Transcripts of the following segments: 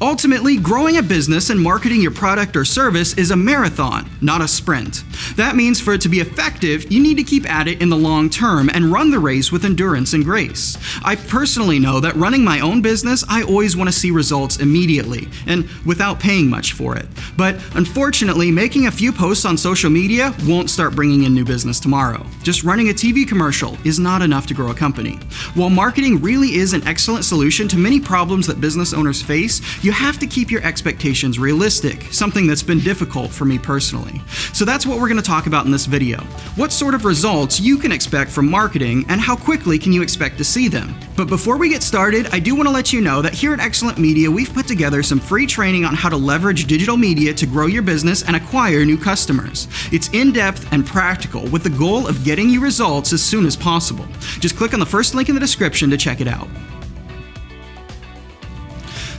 Ultimately, growing a business and marketing your product or service is a marathon, not a sprint. That means for it to be effective, you need to keep at it in the long term and run the race with endurance and grace. I personally know that running my own business, I always want to see results immediately and without paying much for it. But unfortunately, making a few posts on social media won't start bringing in new business tomorrow. Just running a TV commercial is not enough to grow a company. While marketing really is an excellent solution to many problems that business owners face, you have to keep your expectations realistic, something that's been difficult for me personally. So that's what we're going to talk about in this video. What sort of results you can expect from marketing and how quickly can you expect to see them? But before we get started, I do want to let you know that here at Excellent Media, we've put together some free training on how to leverage digital media to grow your business and acquire new customers. It's in-depth and practical with the goal of getting you results as soon as possible. Just click on the first link in the description to check it out.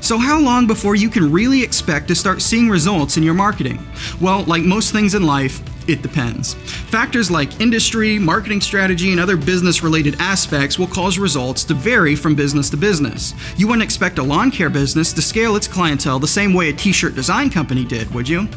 So how long before you can really expect to start seeing results in your marketing? Well, like most things in life, it depends. Factors like industry, marketing strategy, and other business-related aspects will cause results to vary from business to business. You wouldn't expect a lawn care business to scale its clientele the same way a t-shirt design company did, would you?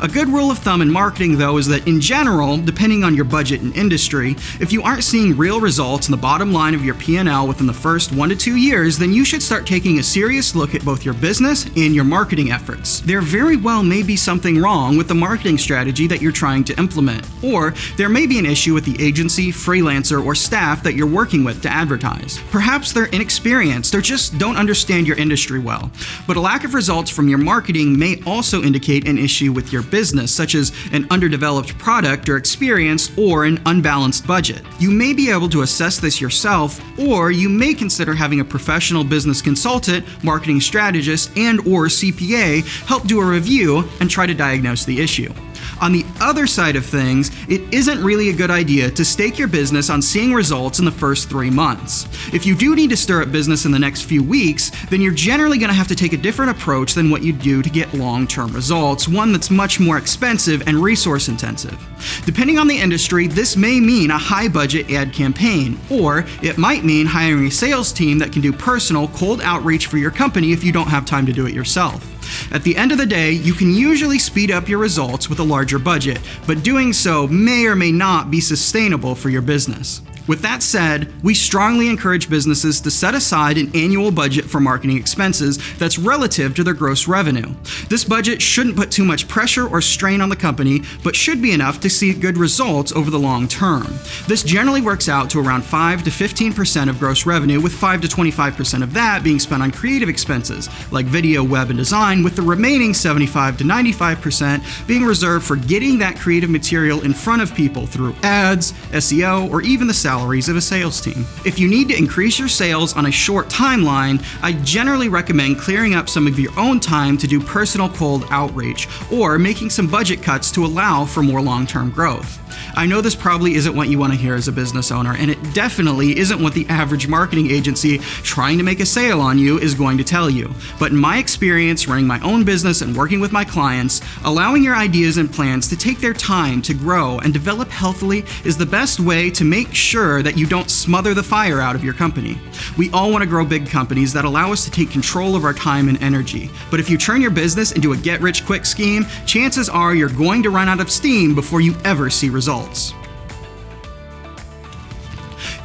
A good rule of thumb in marketing, though, is that in general, depending on your budget and industry, if you aren't seeing real results in the bottom line of your P&L within the first 1 to 2 years, then you should start taking a serious look at both your business and your marketing efforts. There very well may be something wrong with the marketing strategy that you're trying to implement, or there may be an issue with the agency, freelancer, or staff that you're working with to advertise. Perhaps they're inexperienced or just don't understand your industry well. But a lack of results from your marketing may also indicate an issue with your business, such as an underdeveloped product or experience or an unbalanced budget. You may be able to assess this yourself, or you may consider having a professional business consultant, marketing strategist, and/or CPA help do a review and try to diagnose the issue. On the other side of things, it isn't really a good idea to stake your business on seeing results in the first 3 months. If you do need to stir up business in the next few weeks, then you're generally going to have to take a different approach than what you do to get long-term results, one that's much more expensive and resource-intensive. Depending on the industry, this may mean a high-budget ad campaign, or it might mean hiring a sales team that can do personal, cold outreach for your company if you don't have time to do it yourself. At the end of the day, you can usually speed up your results with a larger budget, but doing so may or may not be sustainable for your business. With that said, we strongly encourage businesses to set aside an annual budget for marketing expenses that's relative to their gross revenue. This budget shouldn't put too much pressure or strain on the company, but should be enough to see good results over the long term. This generally works out to around 5 to 15% of gross revenue, with 5 to 25% of that being spent on creative expenses like video, web, and design, with the remaining 75 to 95% being reserved for getting that creative material in front of people through ads, SEO, or even the salaries of a sales team. If you need to increase your sales on a short timeline, I generally recommend clearing up some of your own time to do personal cold outreach, or making some budget cuts to allow for more long-term growth. I know this probably isn't what you want to hear as a business owner, and it definitely isn't what the average marketing agency trying to make a sale on you is going to tell you. But in my experience running my own business and working with my clients, allowing your ideas and plans to take their time to grow and develop healthily is the best way to make sure that you don't smother the fire out of your company. We all want to grow big companies that allow us to take control of our time and energy. But if you turn your business into a get-rich-quick scheme, chances are you're going to run out of steam before you ever see results.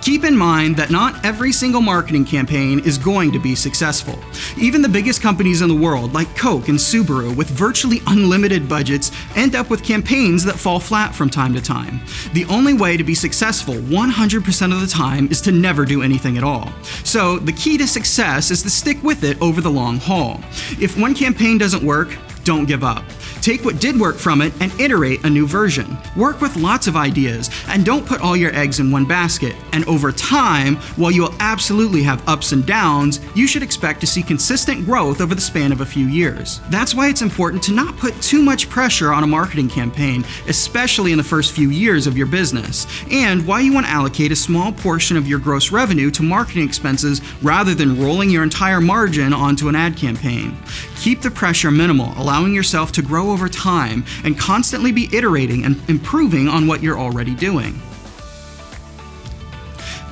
Keep in mind that not every single marketing campaign is going to be successful. Even the biggest companies in the world, like Coke and Subaru, with virtually unlimited budgets, end up with campaigns that fall flat from time to time. The only way to be successful 100% of the time is to never do anything at all. So the key to success is to stick with it over the long haul. If one campaign doesn't work, don't give up. Take what did work from it and iterate a new version. Work with lots of ideas and don't put all your eggs in one basket. And over time, while you will absolutely have ups and downs, you should expect to see consistent growth over the span of a few years. That's why it's important to not put too much pressure on a marketing campaign, especially in the first few years of your business, and why you want to allocate a small portion of your gross revenue to marketing expenses rather than rolling your entire margin onto an ad campaign. Keep the pressure minimal, allowing yourself to grow over time and constantly be iterating and improving on what you're already doing.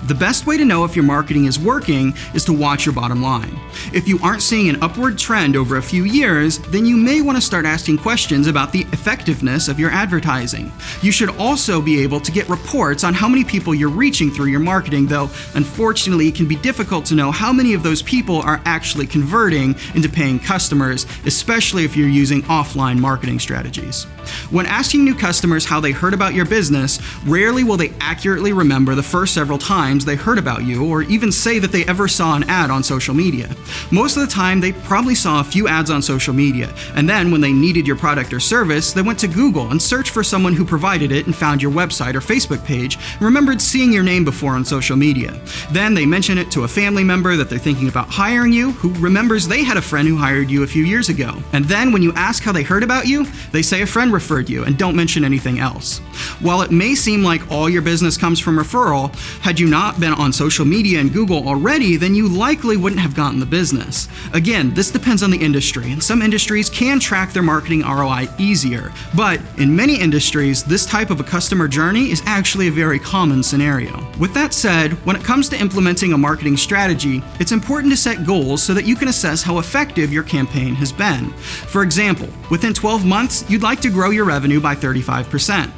The best way to know if your marketing is working is to watch your bottom line. If you aren't seeing an upward trend over a few years, then you may want to start asking questions about the effectiveness of your advertising. You should also be able to get reports on how many people you're reaching through your marketing, though unfortunately it can be difficult to know how many of those people are actually converting into paying customers, especially if you're using offline marketing strategies. When asking new customers how they heard about your business, rarely will they accurately remember the first several times they heard about you, or even say that they ever saw an ad on social media. Most of the time, they probably saw a few ads on social media, and then when they needed your product or service, they went to Google and searched for someone who provided it and found your website or Facebook page and remembered seeing your name before on social media. Then they mention it to a family member that they're thinking about hiring you, who remembers they had a friend who hired you a few years ago. And then when you ask how they heard about you, they say a friend referred you and don't mention anything else. While it may seem like all your business comes from referral, had you not been on social media and Google already, then you likely wouldn't have gotten the business. Again, this depends on the industry, and some industries can track their marketing ROI easier, but in many industries, this type of a customer journey is actually a very common scenario. With that said, when it comes to implementing a marketing strategy, it's important to set goals so that you can assess how effective your campaign has been. For example, within 12 months, you'd like to grow your revenue by 35%.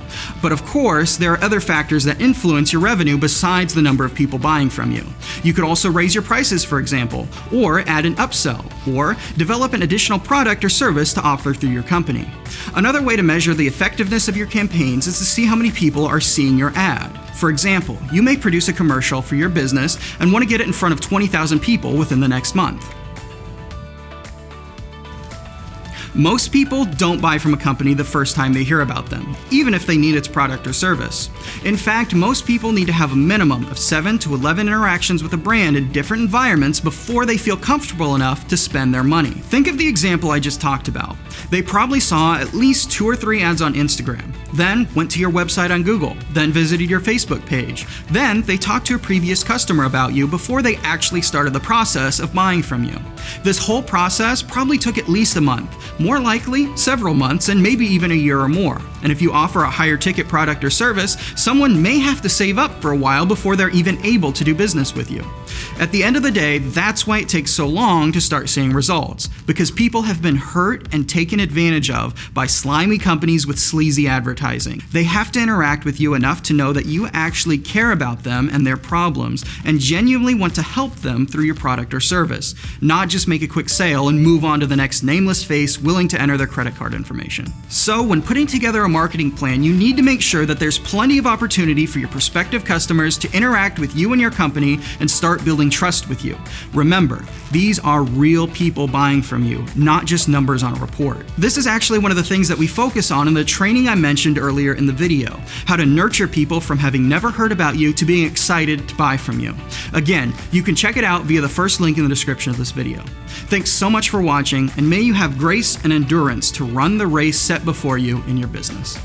But of course, there are other factors that influence your revenue besides the number of people buying from you. You could also raise your prices, for example, or add an upsell, or develop an additional product or service to offer through your company. Another way to measure the effectiveness of your campaigns is to see how many people are seeing your ad. For example, you may produce a commercial for your business and want to get it in front of 20,000 people within the next month. Most people don't buy from a company the first time they hear about them, even if they need its product or service. In fact, most people need to have a minimum of 7 to 11 interactions with a brand in different environments before they feel comfortable enough to spend their money. Think of the example I just talked about. They probably saw at least 2 or 3 ads on Instagram, then went to your website on Google, then visited your Facebook page. Then they talked to a previous customer about you before they actually started the process of buying from you. This whole process probably took at least a month, more likely several months, and maybe even a year or more. And if you offer a higher ticket product or service, someone may have to save up for a while before they're even able to do business with you. At the end of the day, that's why it takes so long to start seeing results, because people have been hurt and taken advantage of by slimy companies with sleazy advertising. They have to interact with you enough to know that you actually care about them and their problems and genuinely want to help them through your product or service, not just make a quick sale and move on to the next nameless face willing to enter their credit card information. So when putting together a marketing plan, you need to make sure that there's plenty of opportunity for your prospective customers to interact with you and your company and start building trust with you. Remember, these are real people buying from you, not just numbers on a report. This is actually one of the things that we focus on in the training I mentioned earlier in the video, how to nurture people from having never heard about you to being excited to buy from you. Again, you can check it out via the first link in the description of this video. Thanks so much for watching, and may you have grace and endurance to run the race set before you in your business.